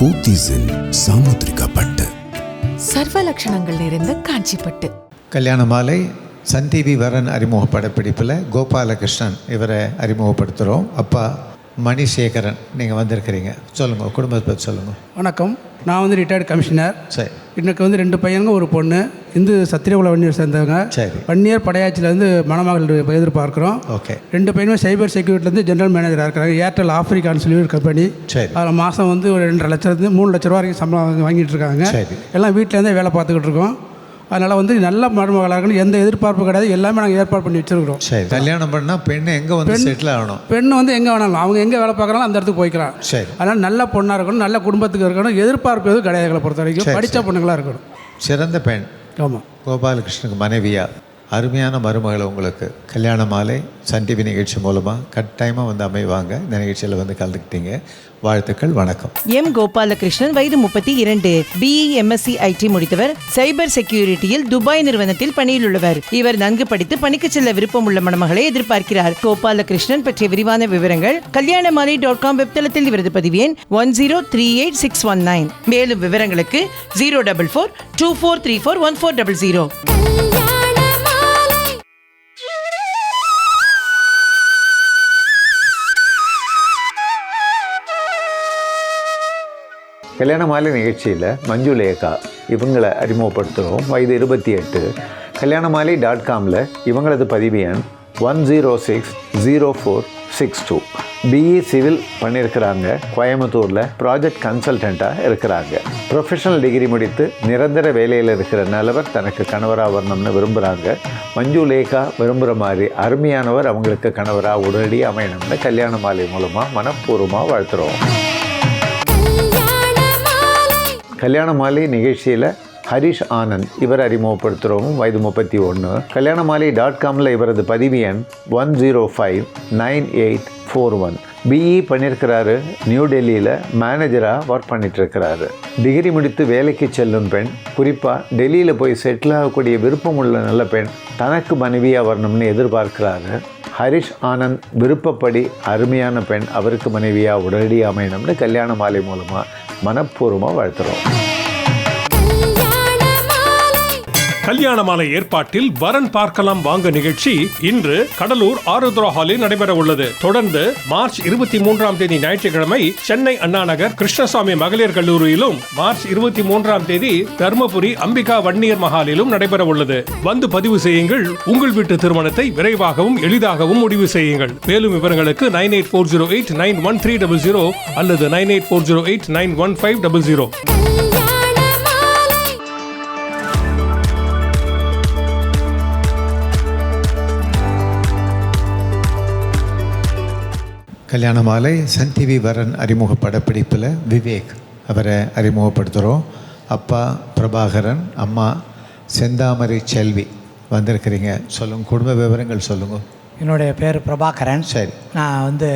போத்தீஸின் சாமுத்திரிகா பட்டு, சர்வ லட்சணங்கள் நிறைந்த காஞ்சிப்பட்டு. கல்யாண மாலை சன் டிவி வரன் அறிமுக படப்பிடிப்பில் கோபாலகிருஷ்ணன் இவரை அறிமுகப்படுத்துகிறோம். அப்பா மணிசேகரன், நீங்கள் வந்திருக்கிறீங்க. சொல்லுங்கள், குடும்பத்தை பற்றி சொல்லுங்கள். வணக்கம், நான் வந்து ரிட்டையர்டு கமிஷனர். சரி. எனக்கு வந்து 2 பையனுங்க, ஒரு பொண்ணு. இந்து சத்திரகுல வன்னியர் சேர்ந்தவங்க. சரி. வன்னியர் படையாச்சிலேருந்து மணமகள் எதிர்பார்க்குறோம். ஓகே. 2 பையனும் சைபர் செக்யூரிட்டிலேருந்து ஜென்ரல் மேனேஜராக இருக்கிறாங்க. ஏர்டெல் ஆஃப்ரிக்கான்னு சொல்லி ஒரு கம்பெனி. சரி. அதில் மாதம் வந்து ஒரு 2.5 லட்சத்துலேருந்து 3 லட்ச ரூபா வரைக்கும் சம்பளம் வாங்கிட்டு இருக்காங்க. சரி. எல்லாம் வீட்டிலேருந்தே வேலை பார்த்துக்கிட்டு இருக்கோம். அதனால் வந்து நல்ல மருமகளாக இருக்கணும், எந்த எதிர்பார்ப்பு கிடையாது, எல்லாமே நாங்கள் ஏற்பாடு பண்ணி வச்சுருக்கிறோம். சரி. கல்யாணம் பண்ணால் பெண்ணு எங்கே வந்து செட்டில் ஆகணும்? பெண்ணு வந்து எங்கே வேணாலும், அவங்க எங்கே வேலை பார்க்குறாங்களோ அந்த இடத்துக்கு போய்க்கலாம். சரி. அதனால் நல்ல பொண்ணாக இருக்கணும், நல்ல குடும்பத்துக்கு இருக்கணும், எதிர்பார்ப்பு எதுவும் கிடையாது. எங்களை பொறுத்த வரைக்கும் படித்த பொண்ணுங்களாக இருக்கணும். சிறந்த பெண். ஆமாம். கோபாலகிருஷ்ணனுக்கு மனைவியா அருமையான மருமகளை உங்களுக்கு கல்யாண மாலை சன் டிவி நிகழ்ச்சி மூலமாக கட்டாயமாக வந்து அமைவாங்க. இந்த நிகழ்ச்சியில் வந்து கலந்துக்கிட்டீங்க. வாழ்த்துக்கள். வணக்கம். எம் கோபாலகிருஷ்ணன், வயது 32, BE MSc IT முடித்தவர். சைபர் செக்யூரிட்டியில் துபாய் நிறுவனத்தில் பணியில் உள்ளவர். இவர் நன்கு படித்து பணிக்கு செல்ல விருப்பம் உள்ள மணமகளை எதிர்பார்க்கிறார். கோபாலகிருஷ்ணன் பற்றிய விரிவான விவரங்கள் kalyanamali.com வெப்தளத்தில் இவரது பதிவு எண் 10386619. மேலும் விவரங்களுக்கு 04424341400. கல்யாண மாலை நிகழ்ச்சியில் மஞ்சுலேகா இவங்களை அறிமுகப்படுத்துகிறோம். வயது 28. கல்யாண மாலை .comல இவங்களது பதிவு எண் 1060462. BE சிவில் பண்ணியிருக்கிறாங்க. கோயம்புத்தூரில் ப்ராஜெக்ட் கன்சல்டண்ட்டாக இருக்கிறாங்க. ப்ரொஃபஷனல் டிகிரி முடித்து நிரந்தர வேலையில் இருக்கிற நல்லவர் தனக்கு கணவராக வரணும்னு விரும்புகிறாங்க. மஞ்சுலேகா விரும்புகிற மாதிரி அருமையானவர் அவங்களுக்கு கணவராக உடனடியாக அமையணும்னு கல்யாண மாலை மூலமாக மனப்பூர்வமாக வாழ்த்துறோம். கல்யாண மாலை நிகழ்ச்சியில் ஹரிஷ் ஆனந்த் இவர் அறிமுகப்படுத்துகிறோம். வயது 31. கல்யாண மாலை .comல இவரது பதிவு எண் 1059841. BE பண்ணியிருக்கிறாரு. நியூ டெல்லியில் மேனேஜராக ஒர்க் பண்ணிகிட்ருக்கிறாரு. டிகிரி முடித்து வேலைக்கு செல்லும் பெண், குறிப்பாக டெல்லியில் போய் செட்டில் ஆகக்கூடிய விருப்பம் உள்ள நல்ல பெண் தனக்கு மனைவியாக வரணும்னு எதிர்பார்க்கிறாரு. ஹரிஷ் ஆனந்த் விருப்பப்படி அருமையான பெண் அவருக்கு மனைவியாக உடனடியாக அமையணும்னு கல்யாண மாலை மூலமாக மனப்பூர்வமாக வாழ்த்துறோம். கல்யாண மாலை ஏற்பாட்டில் வரன் பார்க்கலாம் வாங்க நிகழ்ச்சி இன்று கடலூர் ஆருத்ரா ஹாலில் நடைபெற உள்ளது. தொடர்ந்து மார்ச் 23ஆம் தேதி ஞாயிற்றுக்கிழமை சென்னை அண்ணா நகர் கிருஷ்ணசாமி மகளிர் கல்லூரியிலும், மார்ச் 23ஆம் தேதி தர்மபுரி அம்பிகா வன்னியர் மஹாலிலும் நடைபெற உள்ளது. வந்து பதிவு செய்யுங்கள். உங்கள் வீட்டு திருமணத்தை விரைவாகவும் எளிதாகவும் முடிவு செய்யுங்கள். மேலும் விவரங்களுக்கு 9840891300 அல்லது 9840891500. கல்யாண மாலை சன் டிவி வரன் அறிமுக படப்பிடிப்பில் விவேக் அவரை அறிமுகப்படுத்துகிறோம். அப்பா பிரபாகரன், அம்மா செந்தாமரை செல்வி வந்திருக்கிறீங்க. சொல்லுங்கள், குடும்ப விவரங்கள் சொல்லுங்கள். என்னுடைய பேர் பிரபாகரன். சரி. நான் வந்து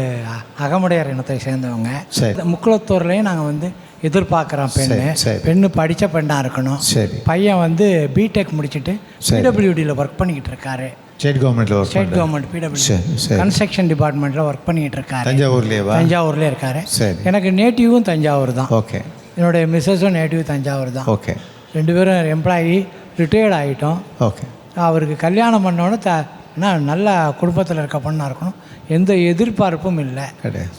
அகமுடையார் இனத்தை சேர்ந்தவங்க. சரி. முக்குளத்தூர்லேயும் நாங்கள் வந்து எதிர்பார்க்குறோம் பெண்ணு. சரி. பெண்ணு படித்த பெண்ணாக இருக்கணும். சரி. பையன் வந்து பிடெக் முடிச்சுட்டு PWDயில் ஒர்க் பண்ணிக்கிட்டு இருக்காரு. ஸ்டேட் கவர்மெண்ட்டில் work state government PWD construction டிபார்ட்மெண்ட்டில் ஒர்க் பண்ணிகிட்டு இருக்காரு. தஞ்சாவூர்லேயே இருக்காரு. சரி. எனக்கு நேட்டிவும் தஞ்சாவூர் தான். ஓகே. என்னுடைய மிஸ்ஸஸும் நேட்டிவ் தஞ்சாவூர் தான். ஓகே. 2 பேரும் எம்ப்ளாயி, ரிட்டையர்ட் ஆகிட்டோம். ஓகே. அவருக்கு கல்யாணம் பண்ணோன்னு நல்ல குடும்பத்தில் இருக்க பொண்ணாக இருக்கணும், எந்த எதிர்பார்ப்பும் இல்லை.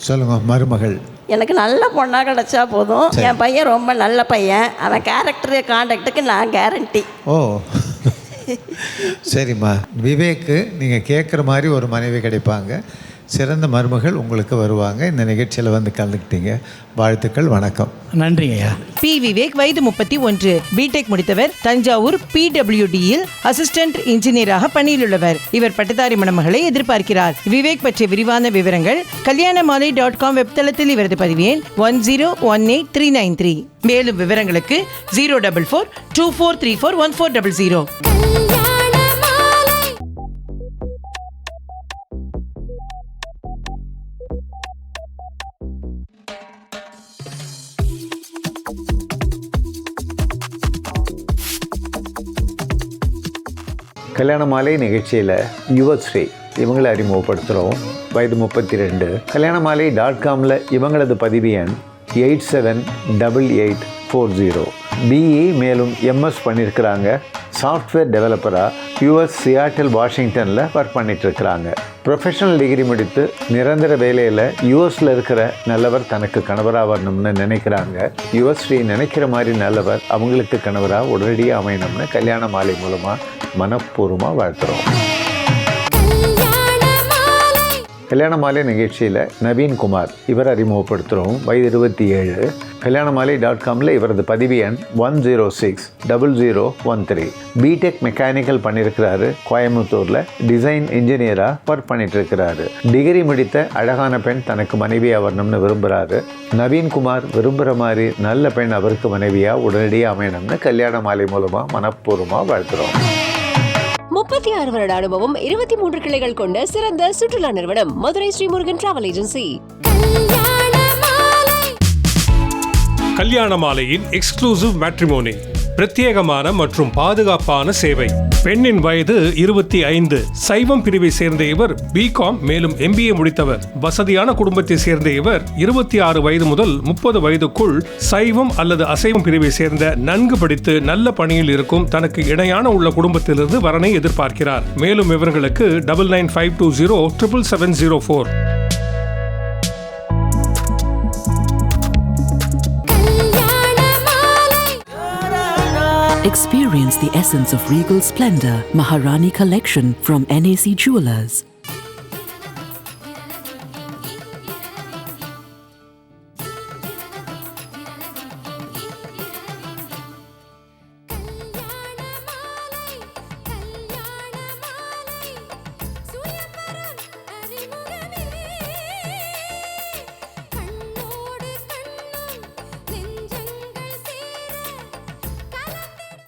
சொல்லுங்கள், மருமகள். எனக்கு நல்ல பொண்ணாக கிடச்சா போதும். என் பையன் ரொம்ப நல்ல பையன். அவன் கேரக்டரு கான்டாக்டுக்கு நான் கேரண்டி. ஓ சரிம்மா. விவேக்கு, நீங்கள் கேட்குற மாதிரி ஒரு மனைவி கிடைப்பாங்க. சிறந்த மருமகள் உங்களுக்கு வருவாங்க. இந்த நிகழ்ச்சியில் வந்து கலந்துக்கிட்டீங்க. வாழ்த்துக்கள். வணக்கம். நன்றி ஐயா. பி விவேக், வயது 31, பிடெக் முடித்தவர். தஞ்சாவூர் PWDயில் அசிஸ்டன்ட் இன்ஜினியராக பணியில் உள்ளவர். இவர் பட்டதாரி மணமகளை எதிர்பார்க்கிறார். விவேக் பற்றிய விரிவான விவரங்கள் kalyanamali.com வெப்தளத்தில் இவரது பதிவு எண் 1018393. மேலும் விவரங்களுக்கு 04424341400. கல்யாண மாலை நிகழ்ச்சியில் யுவஸ்ரீ இவங்களை அறிமுகப்படுத்துகிறோம். வயது 32. கல்யாண மாலை .comல இவங்களது பதிவு எண் 878840. பிஇ மேலும் எம்எஸ் பண்ணியிருக்கிறாங்க. சாஃப்ட்வேர் டெவலப்பராக யூஎஸ் சியாட்டில் வாஷிங்டனில் ஒர்க் பண்ணிகிட்ருக்கிறாங்க. ப்ரொஃபஷனல் டிகிரி முடித்து நிரந்தர வேலையில் யூஎஸில் இருக்கிற நல்லவர் தனக்கு கணவராக வரணும்னு நினைக்கிறாங்க. யுவஸ்ரீ நினைக்கிற மாதிரி நல்லவர் அவங்களுக்கு கணவராக உடனடியாக அமையணும்னு கல்யாண மாலை மூலமாக மனப்பூர்வமாக வாழ்த்துறோம். கல்யாண மாலை நிகழ்ச்சியில் நவீன்குமார் இவர் அறிமுகப்படுத்துகிறோம். வயது 27. கல்யாணமாலை.comல இவரது பதிவு எண் 1060013. பிடெக் மெக்கானிக்கல் பண்ணியிருக்கிறாரு. கோயம்புத்தூரில் டிசைன் இன்ஜினியராக ஒர்க் பண்ணிட்டுருக்கிறாரு. டிகிரி முடித்த அழகான பெண் தனக்கு மனைவியாக வரணும்னு விரும்புகிறாரு. நவீன்குமார் விரும்புகிற மாதிரி நல்ல பெண் அவருக்கு மனைவியாக உடனடியாக அமையணும்னு கல்யாண மாலை மூலமாக மனப்பூர்வமாக வாழ்த்துறோம். 36 வருட அனுபவம், 23 கிளைகள் கொண்ட சிறந்த சுற்றுலா நிறுவனம் மதுரை ஸ்ரீமுருகன் டிராவல் ஏஜென்சி. கல்யாண மாலையின் எக்ஸ்க்ளூசிவ் மேட்ரிமோனி, பிரத்யேகமான மற்றும் பாதுகாப்பான சேவை. பெண்ணின் வயது 25. சைவம் பிரிவை சேர்ந்த இவர் பிகாம் மேலும் MBA முடித்தவர். வசதியான குடும்பத்தை சேர்ந்த இவர் 26 வயது முதல் 30 வயதுக்குள் சைவம் அல்லது அசைவம் பிரிவை சேர்ந்த நன்கு படித்து நல்ல பணியில் இருக்கும் தனக்கு இணையான உள்ள குடும்பத்திலிருந்து வரனை எதிர்பார்க்கிறார். மேலும் இவர்களுக்கு 9952077704. Experience the essence of regal splendor. Maharani Collection from NAC Jewelers.